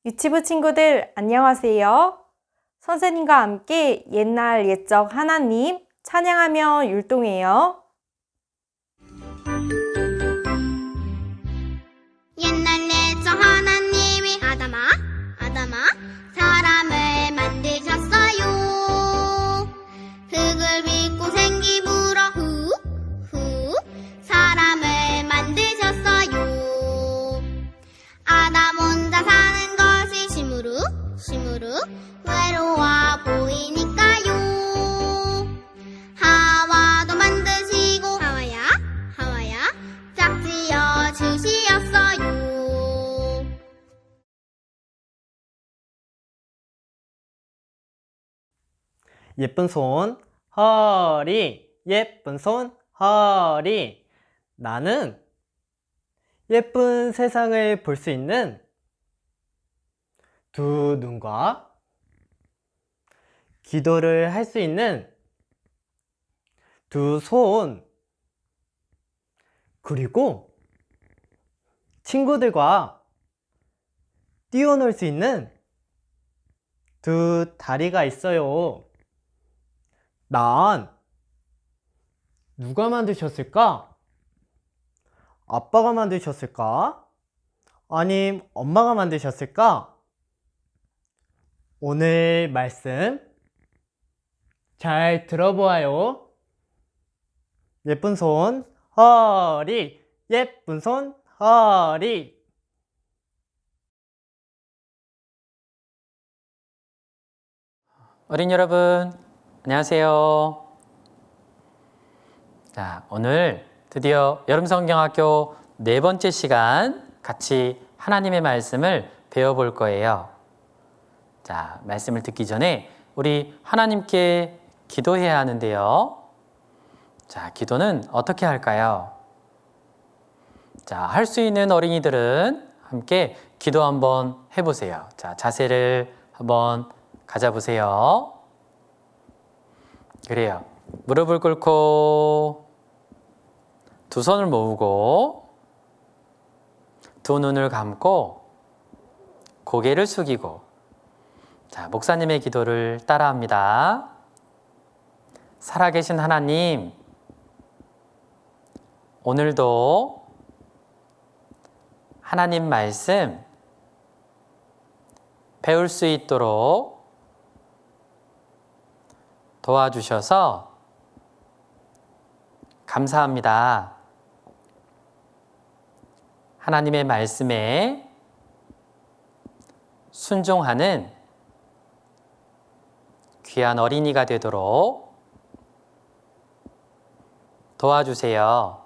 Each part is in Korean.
유치부 친구들 안녕하세요. 선생님과 함께 옛날 옛적 하나님 찬양하며 율동해요. 옛날 옛적 하나님이 아담아 사람을 만드셨어요. 흙을 빚고 생기부러 후 사람을 만드셨어요. 아담 혼자 사는 것이 시무룩 외로워 보이니까요. 하와도 만드시고 하와야 짝지어 주시었어요. 예쁜 손, 허리, 예쁜 손, 허리. 나는 예쁜 세상을 볼 수 있는 두 눈과 기도를 할 수 있는 두 손, 그리고 친구들과 뛰어놀 수 있는 두 다리가 있어요. 난 누가 만드셨을까? 아빠가 만드셨을까? 아님 엄마가 만드셨을까? 오늘 말씀 잘 들어보아요. 예쁜 손, 허리, 예쁜 손, 허리. 어린이 여러분, 안녕하세요. 자, 오늘 드디어 여름성경학교 4번째 시간 같이 하나님의 말씀을 배워볼 거예요. 자, 말씀을 듣기 전에 우리 하나님께 기도해야 하는데요. 자, 기도는 어떻게 할까요? 자, 할 수 있는 어린이들은 함께 기도 한번 해보세요. 자, 자세를 한번 가져보세요. 그래요. 무릎을 꿇고 두 손을 모으고 두 눈을 감고 고개를 숙이고, 자, 목사님의 기도를 따라합니다. 살아계신 하나님, 오늘도 하나님 말씀 배울 수 있도록 도와주셔서 감사합니다. 하나님의 말씀에 순종하는 귀한 어린이가 되도록 도와주세요.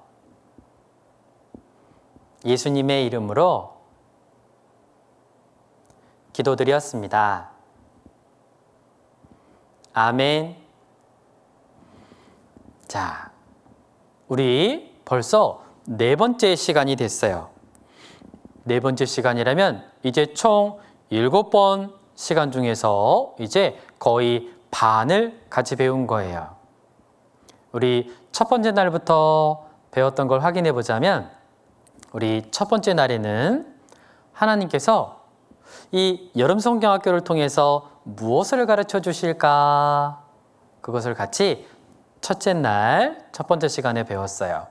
예수님의 이름으로 기도드렸습니다. 아멘. 자, 우리 벌써 4번째 시간이 됐어요. 4번째 시간이라면 이제 총 7번 시간 중에서 이제 거의 반을 같이 배운 거예요. 우리 첫 번째 날부터 배웠던 걸 확인해 보자면, 우리 첫 번째 날에는 하나님께서 이 여름성경학교를 통해서 무엇을 가르쳐 주실까? 그것을 같이 첫째 날, 첫 번째 시간에 배웠어요.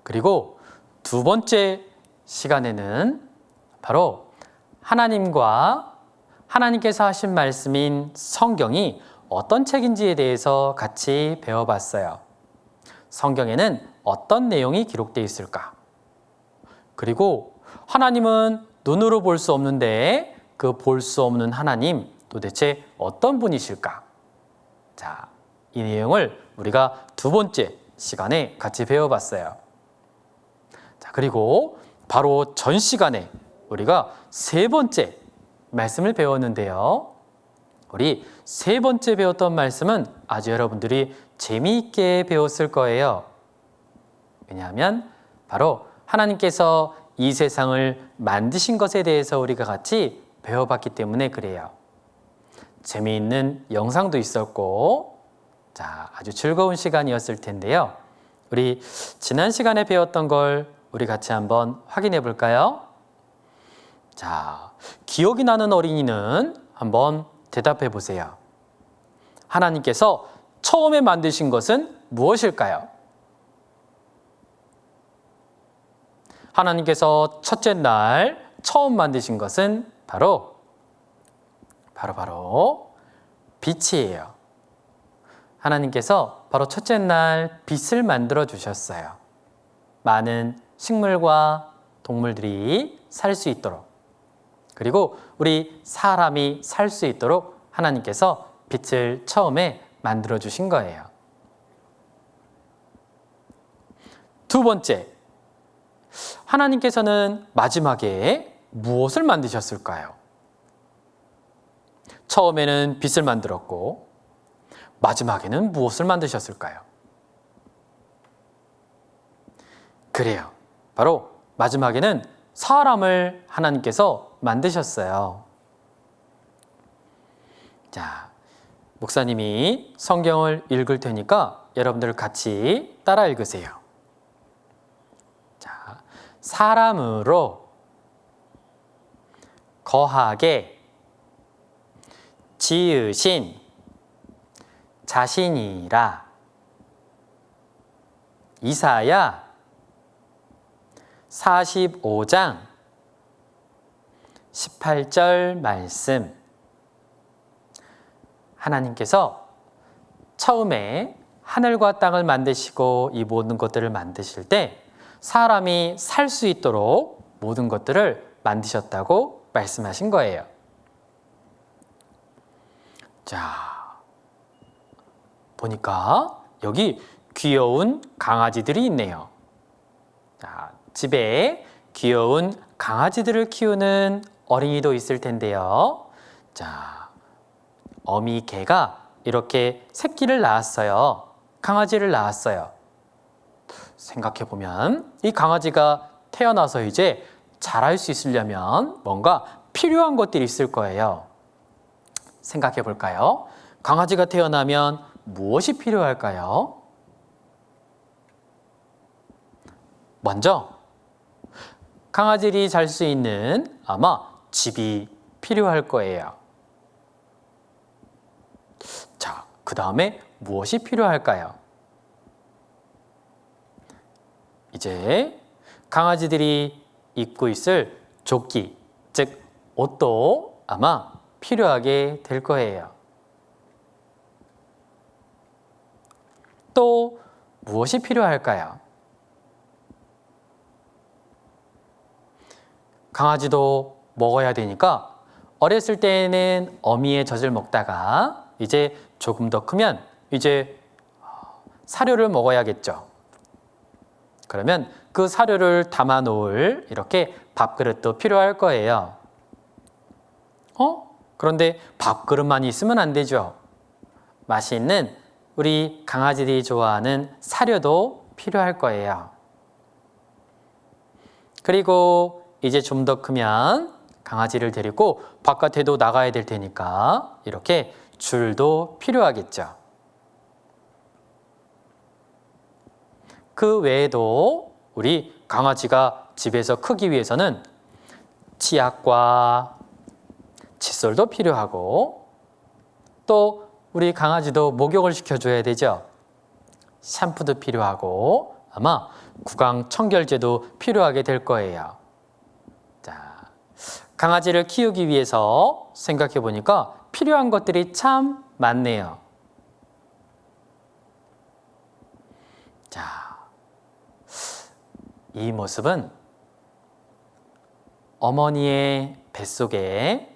그리고 두 번째 시간에는 바로 하나님께서 하신 말씀인 성경이 어떤 책인지에 대해서 같이 배워봤어요. 성경에는 어떤 내용이 기록되어 있을까? 그리고 하나님은 눈으로 볼 수 없는데 그 볼 수 없는 하나님, 도대체 어떤 분이실까? 자, 이 내용을 우리가 두 번째 시간에 같이 배워봤어요. 자, 그리고 바로 전 시간에 우리가 세 번째 말씀을 배웠는데요. 우리 세 번째 배웠던 말씀은 아주 여러분들이 재미있게 배웠을 거예요. 왜냐하면 바로 하나님께서 이 세상을 만드신 것에 대해서 우리가 같이 배워봤기 때문에 그래요. 재미있는 영상도 있었고, 자, 아주 즐거운 시간이었을 텐데요. 우리 지난 시간에 배웠던 걸 우리 같이 한번 확인해 볼까요? 자, 기억이 나는 어린이는 한번 대답해 보세요. 하나님께서 처음에 만드신 것은 무엇일까요? 하나님께서 첫째 날 처음 만드신 것은 바로 빛이에요. 하나님께서 바로 첫째 날 빛을 만들어 주셨어요. 많은 식물과 동물들이 살 수 있도록, 그리고 우리 사람이 살 수 있도록 하나님께서 빛을 처음에 만들어 주신 거예요. 두 번째, 하나님께서는 마지막에 무엇을 만드셨을까요? 처음에는 빛을 만들었고 마지막에는 무엇을 만드셨을까요? 그래요. 바로 마지막에는 사람을 하나님께서 만드셨어요. 자, 목사님이 성경을 읽을 테니까 여러분들 같이 따라 읽으세요. 자, 사람으로 거하게 지으신 자신이라. 이사야 45장 18절 말씀. 하나님께서 처음에 하늘과 땅을 만드시고 이 모든 것들을 만드실 때 사람이 살 수 있도록 모든 것들을 만드셨다고 말씀하신 거예요. 자, 보니까 여기 귀여운 강아지들이 있네요. 자, 집에 귀여운 강아지들을 키우는 어린이도 있을 텐데요. 자, 어미 개가 이렇게 새끼를 낳았어요. 강아지를 낳았어요. 생각해보면 이 강아지가 태어나서 이제 자랄 수 있으려면 뭔가 필요한 것들이 있을 거예요. 생각해 볼까요? 강아지가 태어나면 무엇이 필요할까요? 먼저 강아지들이 잘 수 있는 아마 집이 필요할 거예요. 자, 그 다음에 무엇이 필요할까요? 이제 강아지들이 입고 있을 조끼, 즉 옷도 아마 필요하게 될 거예요. 또 무엇이 필요할까요? 강아지도 먹어야 되니까 어렸을 때는 어미의 젖을 먹다가 이제 조금 더 크면 이제 사료를 먹어야겠죠. 그러면 그 사료를 담아 놓을 이렇게 밥그릇도 필요할 거예요. 그런데 밥그릇만 있으면 안 되죠. 맛있는 우리 강아지들이 좋아하는 사료도 필요할 거예요. 그리고 이제 좀 더 크면 강아지를 데리고 바깥에도 나가야 될 테니까 이렇게 줄도 필요하겠죠. 그 외에도 우리 강아지가 집에서 크기 위해서는 치약과 칫솔도 필요하고 또 우리 강아지도 목욕을 시켜줘야 되죠. 샴푸도 필요하고 아마 구강 청결제도 필요하게 될 거예요. 자, 강아지를 키우기 위해서 생각해 보니까 필요한 것들이 참 많네요. 자, 이 모습은 어머니의 뱃속에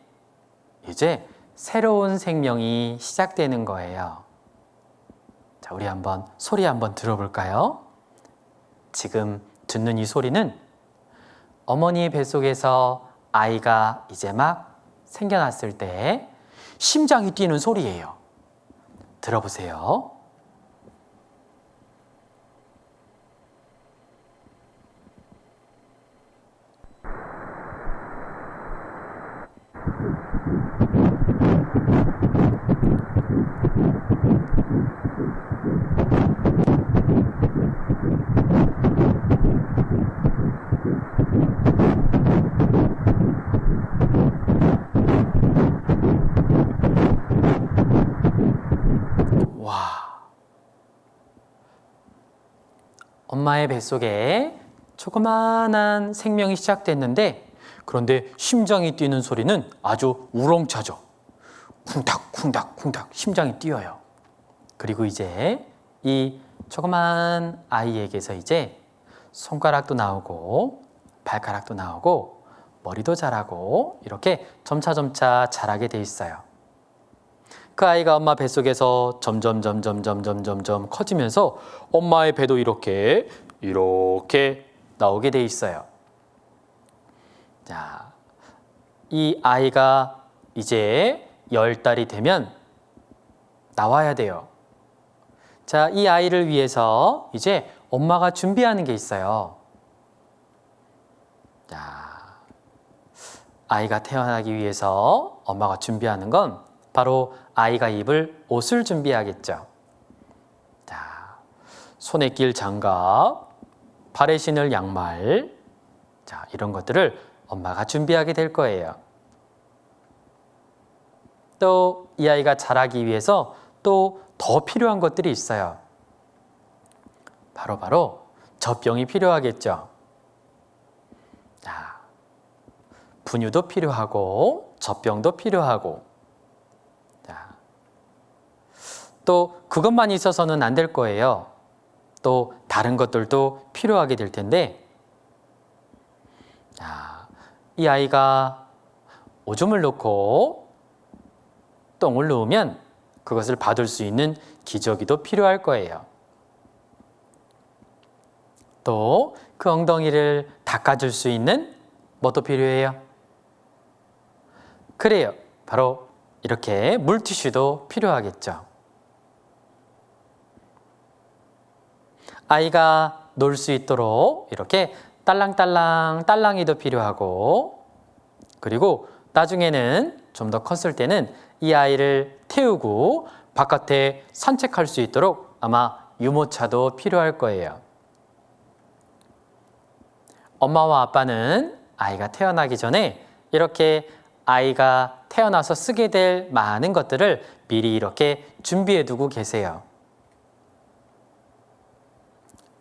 이제 새로운 생명이 시작되는 거예요. 자, 우리 한번 소리 한번 들어볼까요? 지금 듣는 이 소리는 어머니의 뱃속에서 아이가 이제 막 생겨났을 때 심장이 뛰는 소리예요. 들어보세요. 엄마의 뱃속에 조그마한 생명이 시작됐는데 그런데 심장이 뛰는 소리는 아주 우렁차죠. 쿵닥쿵닥쿵닥 심장이 뛰어요. 그리고 이제 이 조그만 아이에게서 이제 손가락도 나오고 발가락도 나오고 머리도 자라고 이렇게 점차점차 자라게 돼 있어요. 그 아이가 엄마 뱃속에서 점점 커지면서 엄마의 배도 이렇게 나오게 돼 있어요. 자, 이 아이가 이제 10달이 되면 나와야 돼요. 자, 이 아이를 위해서 이제 엄마가 준비하는 게 있어요. 자, 아이가 태어나기 위해서 엄마가 준비하는 건 바로 아이가 입을 옷을 준비하겠죠. 자, 손에 낄 장갑, 발에 신을 양말, 자, 이런 것들을 엄마가 준비하게 될 거예요. 또 이 아이가 자라기 위해서 또 더 필요한 것들이 있어요. 바로 젖병이 필요하겠죠. 자, 분유도 필요하고 젖병도 필요하고, 자, 또 그것만 있어서는 안 될 거예요. 또 다른 것들도 필요하게 될 텐데, 자, 이 아이가 오줌을 놓고 똥을 누우면 그것을 받을 수 있는 기저귀도 필요할 거예요. 또 그 엉덩이를 닦아줄 수 있는 뭐도 필요해요? 그래요. 바로 이렇게 물티슈도 필요하겠죠. 아이가 놀 수 있도록 이렇게 딸랑딸랑 딸랑이도 필요하고, 그리고 나중에는 좀 더 컸을 때는 이 아이를 태우고 바깥에 산책할 수 있도록 아마 유모차도 필요할 거예요. 엄마와 아빠는 아이가 태어나기 전에 이렇게 아이가 태어나서 쓰게 될 많은 것들을 미리 이렇게 준비해 두고 계세요.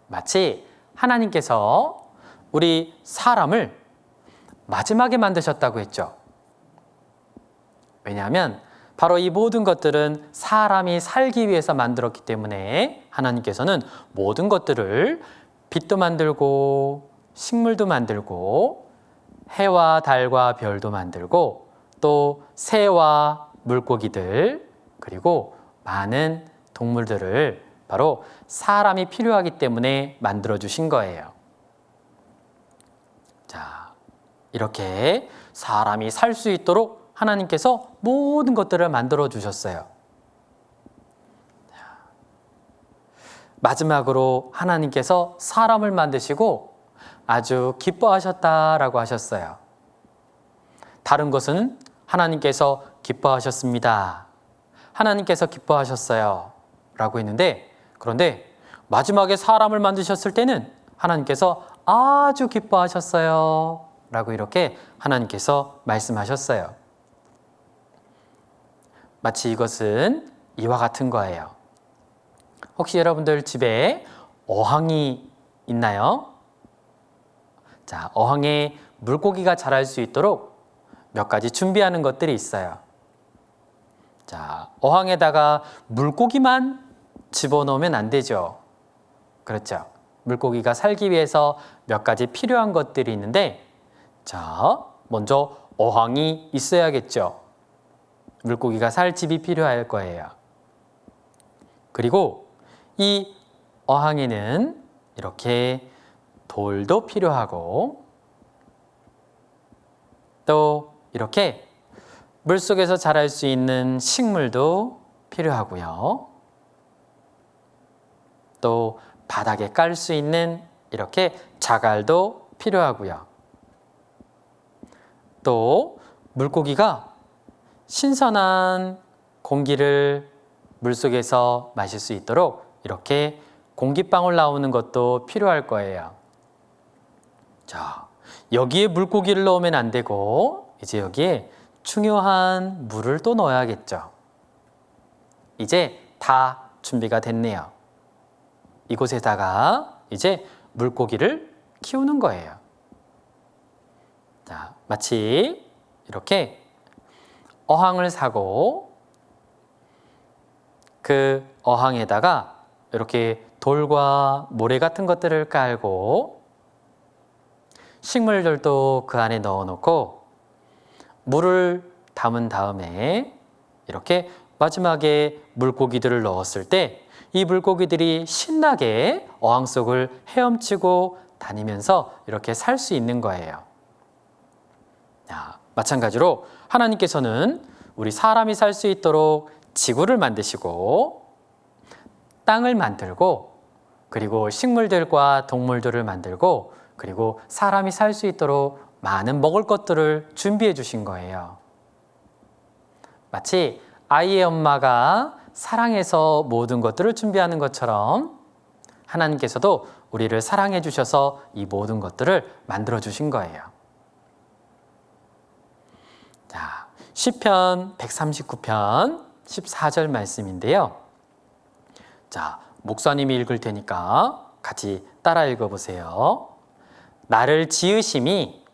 마치 하나님께서 우리 사람을 마지막에 만드셨다고 했죠. 왜냐하면 바로 이 모든 것들은 사람이 살기 위해서 만들었기 때문에 하나님께서는 모든 것들을 빛도 만들고 식물도 만들고 해와 달과 별도 만들고 또 새와 물고기들 그리고 많은 동물들을 바로 사람이 필요하기 때문에 만들어 주신 거예요. 자, 이렇게 사람이 살 수 있도록 하나님께서 모든 것들을 만들어 주셨어요. 마지막으로 하나님께서 사람을 만드시고 아주 기뻐하셨다라고 하셨어요. 다른 것은 하나님께서 기뻐하셨습니다. 하나님께서 기뻐하셨어요. 라고 했는데, 그런데 마지막에 사람을 만드셨을 때는 하나님께서 아주 기뻐하셨어요. 라고 이렇게 하나님께서 말씀하셨어요. 마치 이것은 이와 같은 거예요. 혹시 여러분들 집에 어항이 있나요? 자, 어항에 물고기가 자랄 수 있도록 몇 가지 준비하는 것들이 있어요. 자, 어항에다가 물고기만 집어넣으면 안 되죠. 그렇죠. 물고기가 살기 위해서 몇 가지 필요한 것들이 있는데, 자, 먼저 어항이 있어야겠죠. 물고기가 살 집이 필요할 거예요. 그리고 이 어항에는 이렇게 돌도 필요하고 또 이렇게 물속에서 자랄 수 있는 식물도 필요하고요. 또 바닥에 깔 수 있는 이렇게 자갈도 필요하고요. 또 물고기가 신선한 공기를 물속에서 마실 수 있도록 이렇게 공기방울 나오는 것도 필요할 거예요. 자, 여기에 물고기를 넣으면 안 되고 이제 여기에 중요한 물을 또 넣어야겠죠. 이제 다 준비가 됐네요. 이곳에다가 이제 물고기를 키우는 거예요. 자, 마치 이렇게 어항을 사고 그 어항에다가 이렇게 돌과 모래 같은 것들을 깔고 식물들도 그 안에 넣어놓고 물을 담은 다음에 이렇게 마지막에 물고기들을 넣었을 때 이 물고기들이 신나게 어항 속을 헤엄치고 다니면서 이렇게 살 수 있는 거예요. 마찬가지로 하나님께서는 우리 사람이 살 수 있도록 지구를 만드시고 땅을 만들고 그리고 식물들과 동물들을 만들고 그리고 사람이 살 수 있도록 많은 먹을 것들을 준비해 주신 거예요. 마치 아이의 엄마가 사랑해서 모든 것들을 준비하는 것처럼 하나님께서도 우리를 사랑해 주셔서 이 모든 것들을 만들어 주신 거예요. 자, 시편 139편 14절 말씀인데요. 자, 목사님이 읽을 테니까 같이 따라 읽어보세요. 나를 지으심이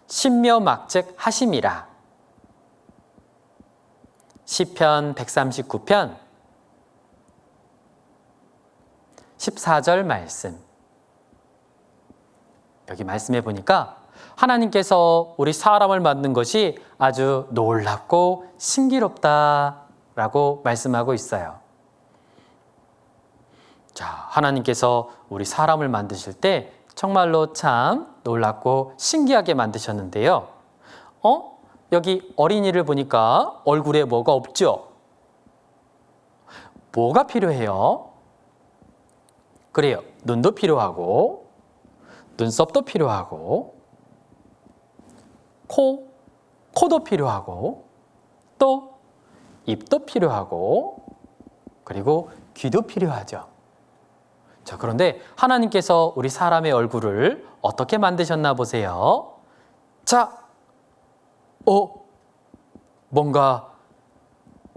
신묘막즉 하심이라. 시편 139편 14절 말씀. 여기 말씀해 보니까 하나님께서 우리 사람을 만든 것이 아주 놀랍고 신기롭다라고 말씀하고 있어요. 자, 하나님께서 우리 사람을 만드실 때 정말로 참 놀랍고 신기하게 만드셨는데요. 여기 어린이를 보니까 얼굴에 뭐가 없죠? 뭐가 필요해요? 그래요. 눈도 필요하고 눈썹도 필요하고 코도 필요하고 또 입도 필요하고 그리고 귀도 필요하죠. 자, 그런데 하나님께서 우리 사람의 얼굴을 어떻게 만드셨나 보세요. 자, 뭔가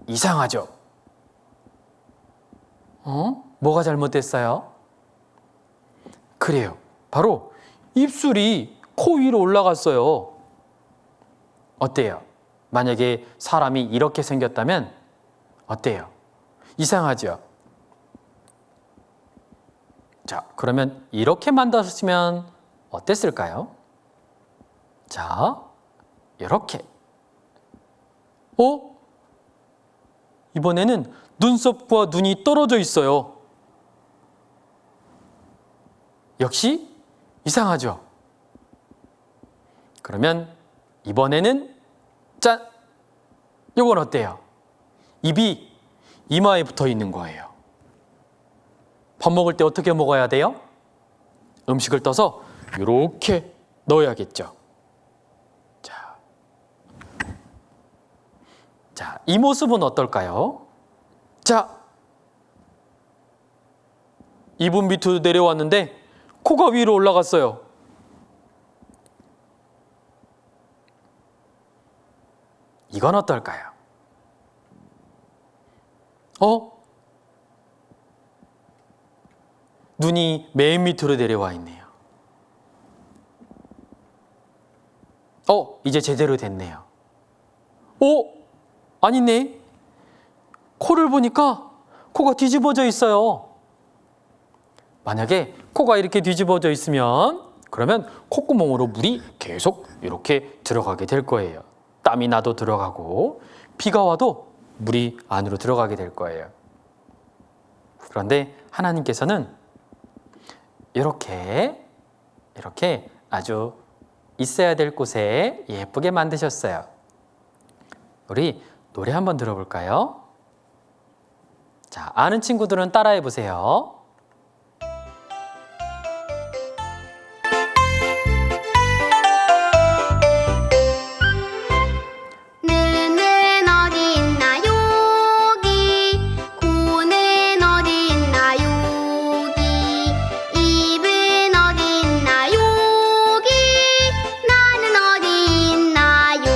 이상하죠? 뭐가 잘못됐어요? 그래요. 바로 입술이 코 위로 올라갔어요. 어때요? 만약에 사람이 이렇게 생겼다면 어때요? 이상하죠? 자, 그러면 이렇게 만들었으면 어땠을까요? 자, 이렇게. 이번에는 눈썹과 눈이 떨어져 있어요. 역시 이상하죠? 그러면 이번에는 짠! 이건 어때요? 입이 이마에 붙어 있는 거예요. 밥 먹을 때 어떻게 먹어야 돼요? 음식을 떠서 이렇게 넣어야겠죠. 자, 이 모습은 어떨까요? 자, 입은 밑으로 내려왔는데 코가 위로 올라갔어요. 이건 어떨까요? 눈이 맨 밑으로 내려와 있네요. 이제 제대로 됐네요. 아니네. 코를 보니까 코가 뒤집어져 있어요. 만약에 코가 이렇게 뒤집어져 있으면 그러면 콧구멍으로 물이 계속 이렇게 들어가게 될 거예요. 땀이 나도 들어가고 비가 와도 물이 안으로 들어가게 될 거예요. 그런데 하나님께서는 이렇게 아주 있어야 될 곳에 예쁘게 만드셨어요. 우리 노래 한번 들어볼까요? 자, 아는 친구들은 따라해 보세요. 눈은 어디 있나 여기, 코는 어디 있나 여기, 입은 어디 있나 여기, 나는 어디 있나요?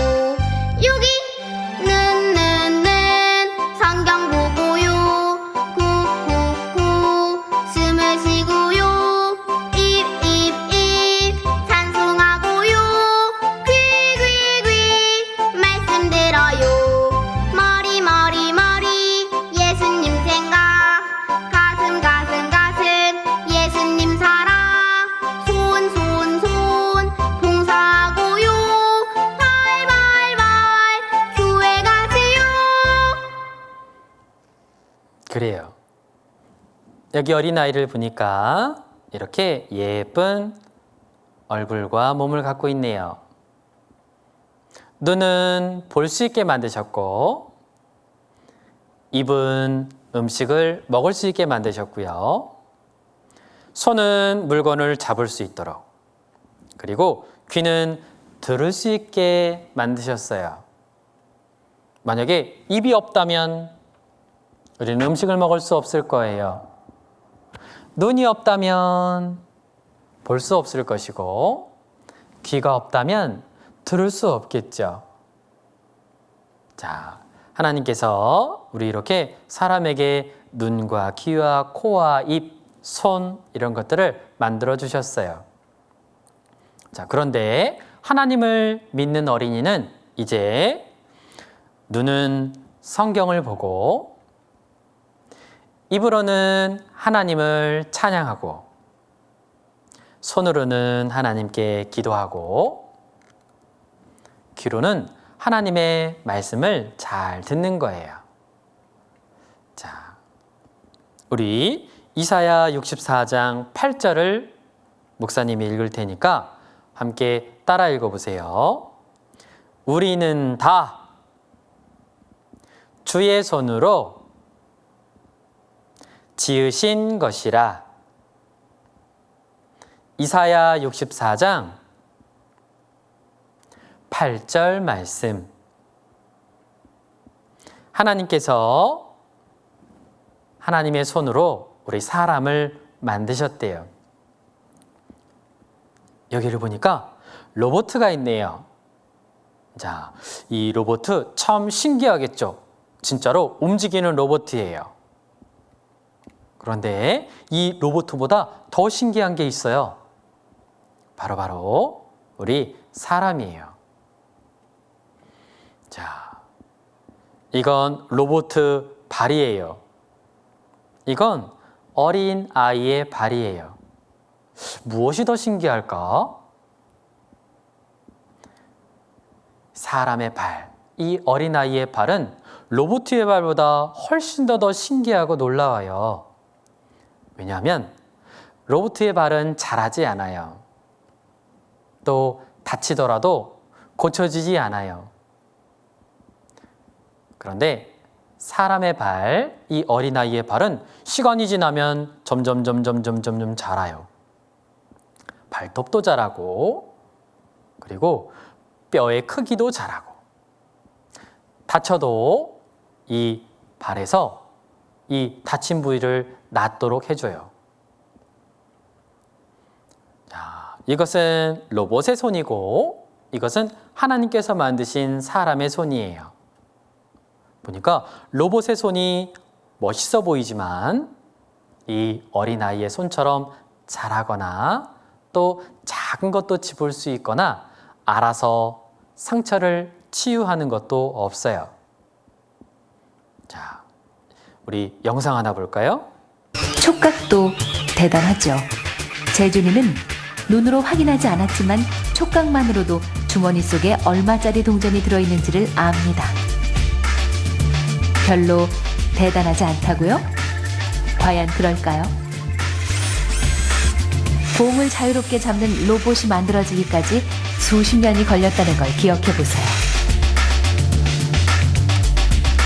여기 성경 보고요. 구구구 그래요. 여기 어린아이를 보니까 이렇게 예쁜 얼굴과 몸을 갖고 있네요. 눈은 볼 수 있게 만드셨고, 입은 음식을 먹을 수 있게 만드셨고요. 손은 물건을 잡을 수 있도록, 그리고 귀는 들을 수 있게 만드셨어요. 만약에 입이 없다면 우리는 음식을 먹을 수 없을 거예요. 눈이 없다면 볼 수 없을 것이고, 귀가 없다면 들을 수 없겠죠. 자, 하나님께서 우리 이렇게 사람에게 눈과 귀와 코와 입, 손 이런 것들을 만들어 주셨어요. 자, 그런데 하나님을 믿는 어린이는 이제 눈은 성경을 보고, 입으로는 하나님을 찬양하고, 손으로는 하나님께 기도하고, 귀로는 하나님의 말씀을 잘 듣는 거예요. 자, 우리 이사야 64장 8절을 목사님이 읽을 테니까 함께 따라 읽어보세요. 우리는 다 주의 손으로 지으신 것이라. 이사야 64장 8절 말씀. 하나님께서 하나님의 손으로 우리 사람을 만드셨대요. 여기를 보니까 로봇가 있네요. 자, 이 로봇 참 신기하겠죠? 진짜로 움직이는 로봇이에요. 그런데 이 로봇보다 더 신기한 게 있어요. 바로 우리 사람이에요. 자, 이건 로봇 발이에요. 이건 어린 아이의 발이에요. 무엇이 더 신기할까? 사람의 발, 이 어린 아이의 발은 로봇의 발보다 훨씬 더 신기하고 놀라워요. 왜냐하면 로봇의 발은 자라지 않아요. 또 다치더라도 고쳐지지 않아요. 그런데 사람의 발, 이 어린아이의 발은 시간이 지나면 점점 자라요. 발톱도 자라고, 그리고 뼈의 크기도 자라고, 다쳐도 이 발에서 이 다친 부위를 낫도록 해줘요. 자, 이것은 로봇의 손이고, 이것은 하나님께서 만드신 사람의 손이에요. 보니까 로봇의 손이 멋있어 보이지만 이 어린아이의 손처럼 잘하거나 또 작은 것도 짚을 수 있거나 알아서 상처를 치유하는 것도 없어요. 자, 우리 영상 하나 볼까요? 촉각도 대단하죠. 재준이는 눈으로 확인하지 않았지만 촉각만으로도 주머니 속에 얼마짜리 동전이 들어있는지를 압니다. 별로 대단하지 않다고요? 과연 그럴까요? 공을 자유롭게 잡는 로봇이 만들어지기까지 수십 년이 걸렸다는 걸 기억해 보세요.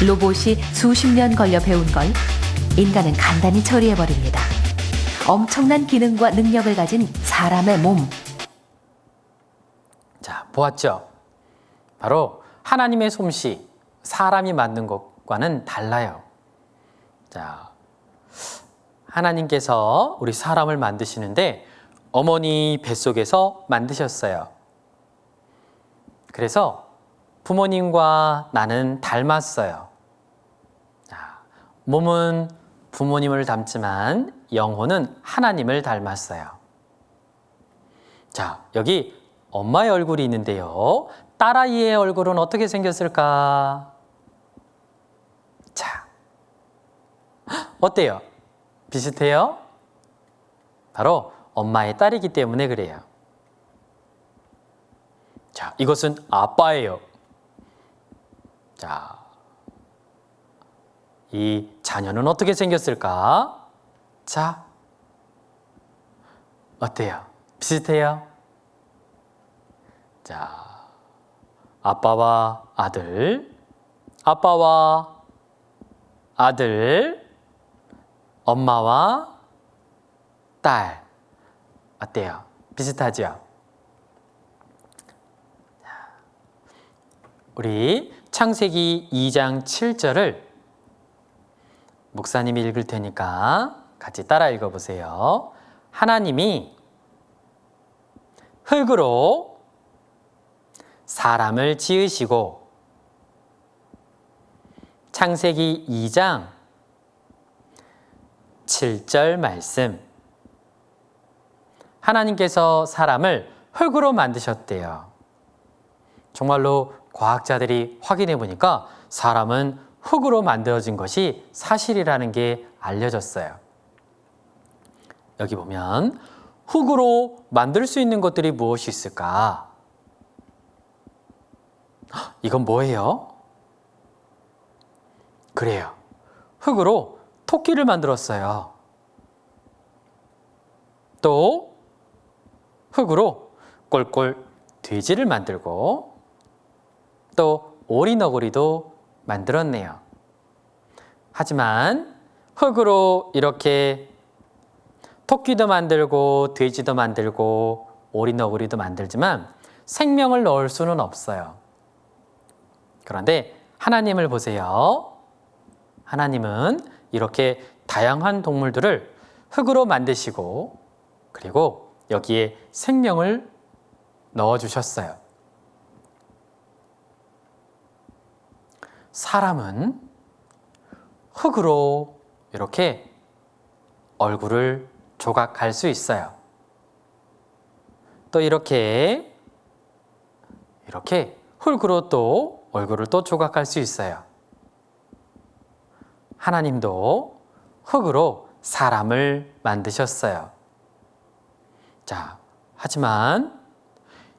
로봇이 수십 년 걸려 배운 걸 인간은 간단히 처리해버립니다. 엄청난 기능과 능력을 가진 사람의 몸. 자, 보았죠? 바로 하나님의 솜씨, 사람이 만든 것과는 달라요. 자, 하나님께서 우리 사람을 만드시는데 어머니 뱃속에서 만드셨어요. 그래서 부모님과 나는 닮았어요. 자, 몸은 부모님을 닮지만 영혼은 하나님을 닮았어요. 자, 여기 엄마의 얼굴이 있는데요. 딸아이의 얼굴은 어떻게 생겼을까? 자, 어때요? 비슷해요? 바로 엄마의 딸이기 때문에 그래요. 자, 이것은 아빠예요. 자, 이 자녀는 어떻게 생겼을까? 자, 어때요? 비슷해요? 자, 아빠와 아들, 아빠와 아들, 엄마와 딸. 어때요? 비슷하죠? 우리 창세기 2장 7절을 목사님이 읽을 테니까 같이 따라 읽어보세요. 하나님이 흙으로 사람을 지으시고, 창세기 2장 7절 말씀. 하나님께서 사람을 흙으로 만드셨대요. 정말로 과학자들이 확인해 보니까 사람은 흙으로 만들어진 것이 사실이라는 게 알려졌어요. 여기 보면 흙으로 만들 수 있는 것들이 무엇이 있을까? 이건 뭐예요? 그래요. 흙으로 토끼를 만들었어요. 또 흙으로 꼴꼴 돼지를 만들고, 또 오리너구리도 만들었네요. 하지만 흙으로 이렇게 토끼도 만들고 돼지도 만들고 오리너구리도 만들지만 생명을 넣을 수는 없어요. 그런데 하나님을 보세요. 하나님은 이렇게 다양한 동물들을 흙으로 만드시고, 그리고 여기에 생명을 넣어주셨어요. 사람은 흙으로 이렇게 얼굴을 조각할 수 있어요. 또 이렇게 흙으로 또 얼굴을 또 조각할 수 있어요. 하나님도 흙으로 사람을 만드셨어요. 자, 하지만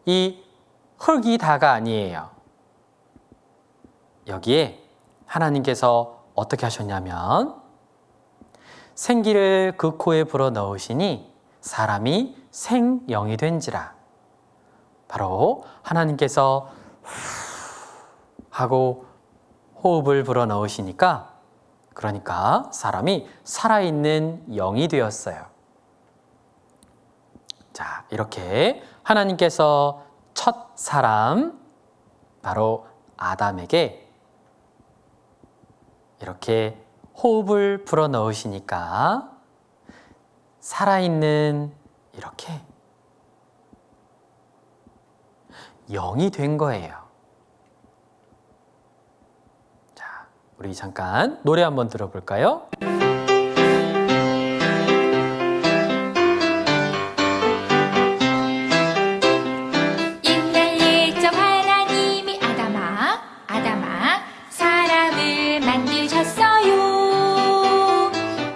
이 흙이 다가 아니에요. 여기에 하나님께서 어떻게 하셨냐면 생기를 그 코에 불어 넣으시니 사람이 생영이 된지라. 바로 하나님께서 하고 호흡을 불어 넣으시니까, 그러니까 사람이 살아있는 영이 되었어요. 자, 이렇게 하나님께서 첫 사람, 바로 아담에게 이렇게 호흡을 불어 넣으시니까 살아있는 이렇게 영이 된 거예요. 자, 우리 잠깐 노래 한번 들어볼까요? 옛날 옛적 하나님이 아담아 사람을 만드셨어요.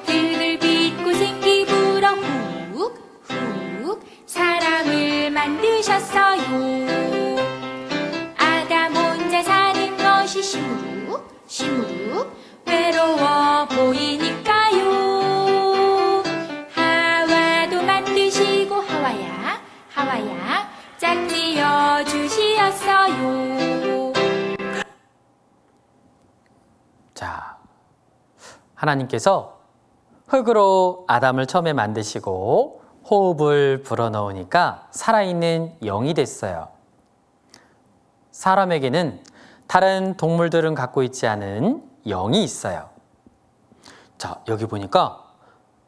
흙을 빚고 생기 불어 훅 사람을 만드셨어요. 아담 혼자 사는 것이 시무룩 외로워 보이니까요. 하와도 만드시고 하와야 짝지어 주시었어요. 자, 하나님께서 흙으로 아담을 처음에 만드시고 호흡을 불어넣으니까 살아있는 영이 됐어요. 사람에게는 다른 동물들은 갖고 있지 않은 영이 있어요. 자, 여기 보니까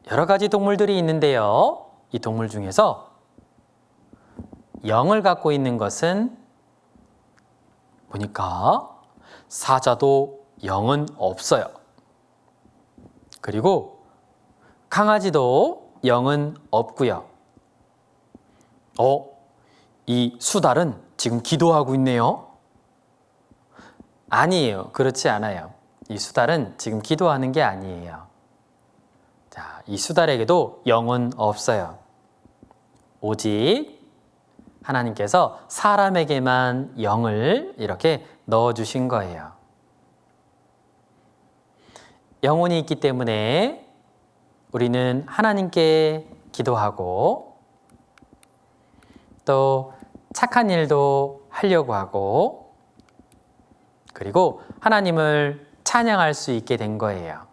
여러 가지 동물들이 있는데요. 이 동물 중에서 영을 갖고 있는 것은 보니까 사자도 영은 없어요. 그리고 강아지도 영은 없고요. 이 수달은 지금 기도하고 있네요. 아니에요. 그렇지 않아요. 이 수달은 지금 기도하는 게 아니에요. 자, 이 수달에게도 영은 없어요. 오직 하나님께서 사람에게만 영을 이렇게 넣어주신 거예요. 영혼이 있기 때문에 우리는 하나님께 기도하고 또 착한 일도 하려고 하고 그리고 하나님을 찬양할 수 있게 된 거예요.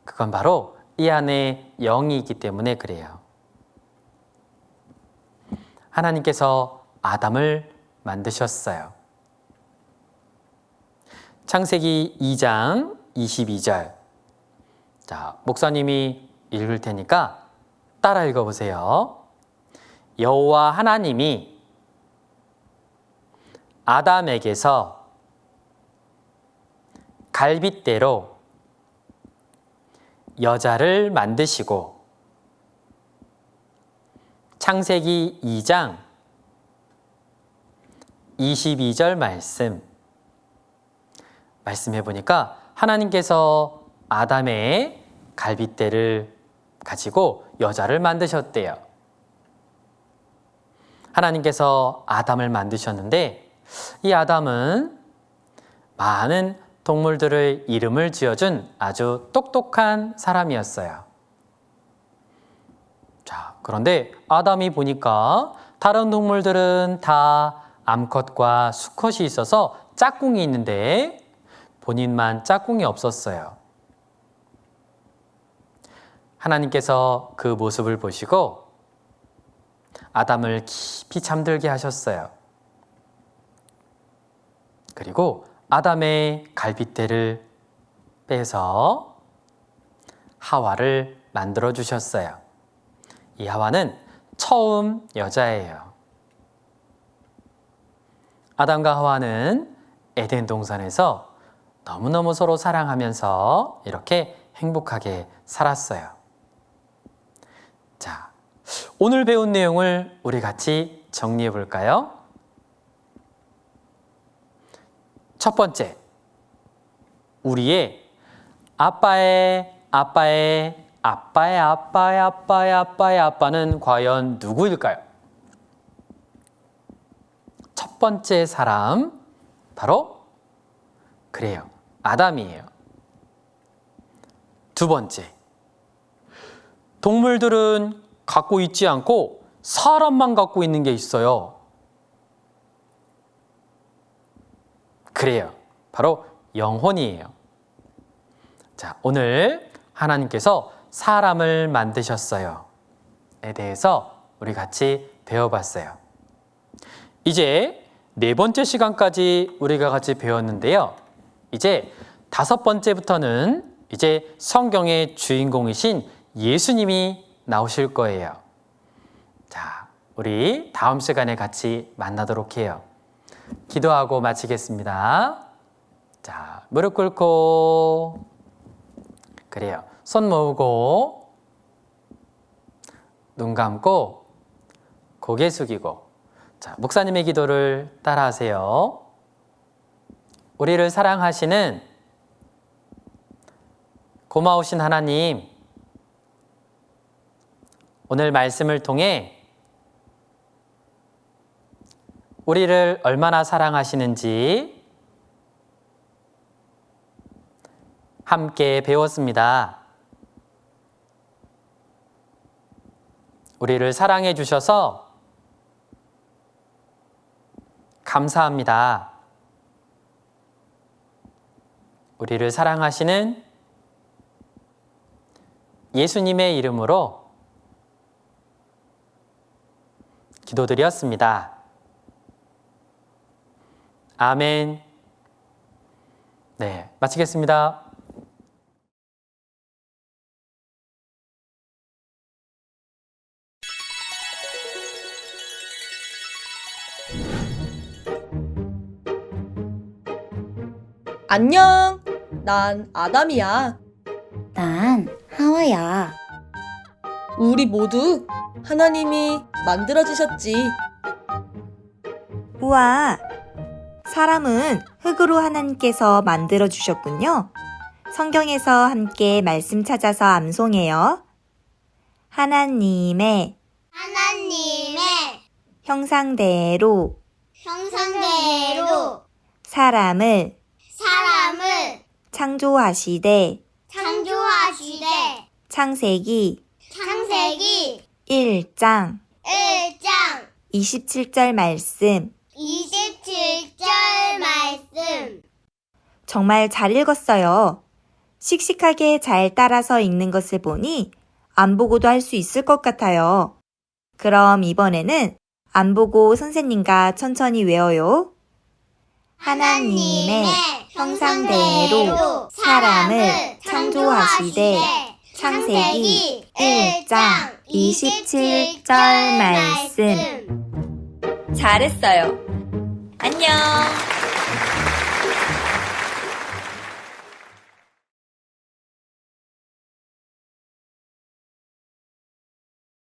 그건 바로 이 안에 영이 있기 때문에 그래요. 하나님께서 아담을 만드셨어요. 창세기 2장 22절. 자, 목사님이 읽을 테니까 따라 읽어보세요. 여호와 하나님이 아담에게서 갈빗대로 여자를 만드시고 창세기 2장 22절 말씀해 보니까 하나님께서 아담의 갈빗대를 가지고 여자를 만드셨대요. 하나님께서 아담을 만드셨는데 이 아담은 많은 동물들의 이름을 지어준 아주 똑똑한 사람이었어요. 자, 그런데 아담이 보니까 다른 동물들은 다 암컷과 수컷이 있어서 짝꿍이 있는데 본인만 짝꿍이 없었어요. 하나님께서 그 모습을 보시고 아담을 깊이 잠들게 하셨어요. 그리고 아담의 갈빗대를 빼서 하와를 만들어 주셨어요. 이 하와는 처음 여자예요. 아담과 하와는 에덴 동산에서 너무너무 서로 사랑하면서 이렇게 행복하게 살았어요. 자, 오늘 배운 내용을 우리 같이 정리해 볼까요? 첫 번째, 우리의 아빠의 아빠는 과연 누구일까요? 첫 번째 사람, 바로 그래요, 아담이에요. 두 번째, 동물들은 갖고 있지 않고 사람만 갖고 있는 게 있어요. 그래요, 바로 영혼이에요. 자, 오늘 하나님께서 사람을 만드셨어요 에 대해서 우리 같이 배워봤어요. 이제 네 번째 시간까지 우리가 같이 배웠는데요. 이제 다섯 번째부터는 이제 성경의 주인공이신 예수님이 나오실 거예요. 자, 우리 다음 시간에 같이 만나도록 해요. 기도하고 마치겠습니다. 자, 무릎 꿇고, 그래요, 손 모으고, 눈 감고, 고개 숙이고. 자, 목사님의 기도를 따라하세요. 우리를 사랑하시는 고마우신 하나님, 오늘 말씀을 통해 우리를 얼마나 사랑하시는지 함께 배웠습니다. 우리를 사랑해 주셔서 감사합니다. 우리를 사랑하시는 예수님의 이름으로 기도드렸습니다. 아멘. 네, 마치겠습니다. 안녕. 난 아담이야. 난 하와야. 우리 모두 하나님이 만들어주셨지. 우와. 사람은 흙으로 하나님께서 만들어주셨군요. 성경에서 함께 말씀 찾아서 암송해요. 하나님의 형상대로 사람을 창조하시되 창조하시되 창세기 창세기 1장 1장 27절 말씀. 27절 말씀. 정말 잘 읽었어요. 씩씩하게 잘 따라서 읽는 것을 보니 안 보고도 할 수 있을 것 같아요. 그럼 이번에는 안 보고 선생님과 천천히 외워요. 하나님의 형상대로 사람을 창조하시되 창세기 1장 27절 말씀. 잘했어요. 안녕.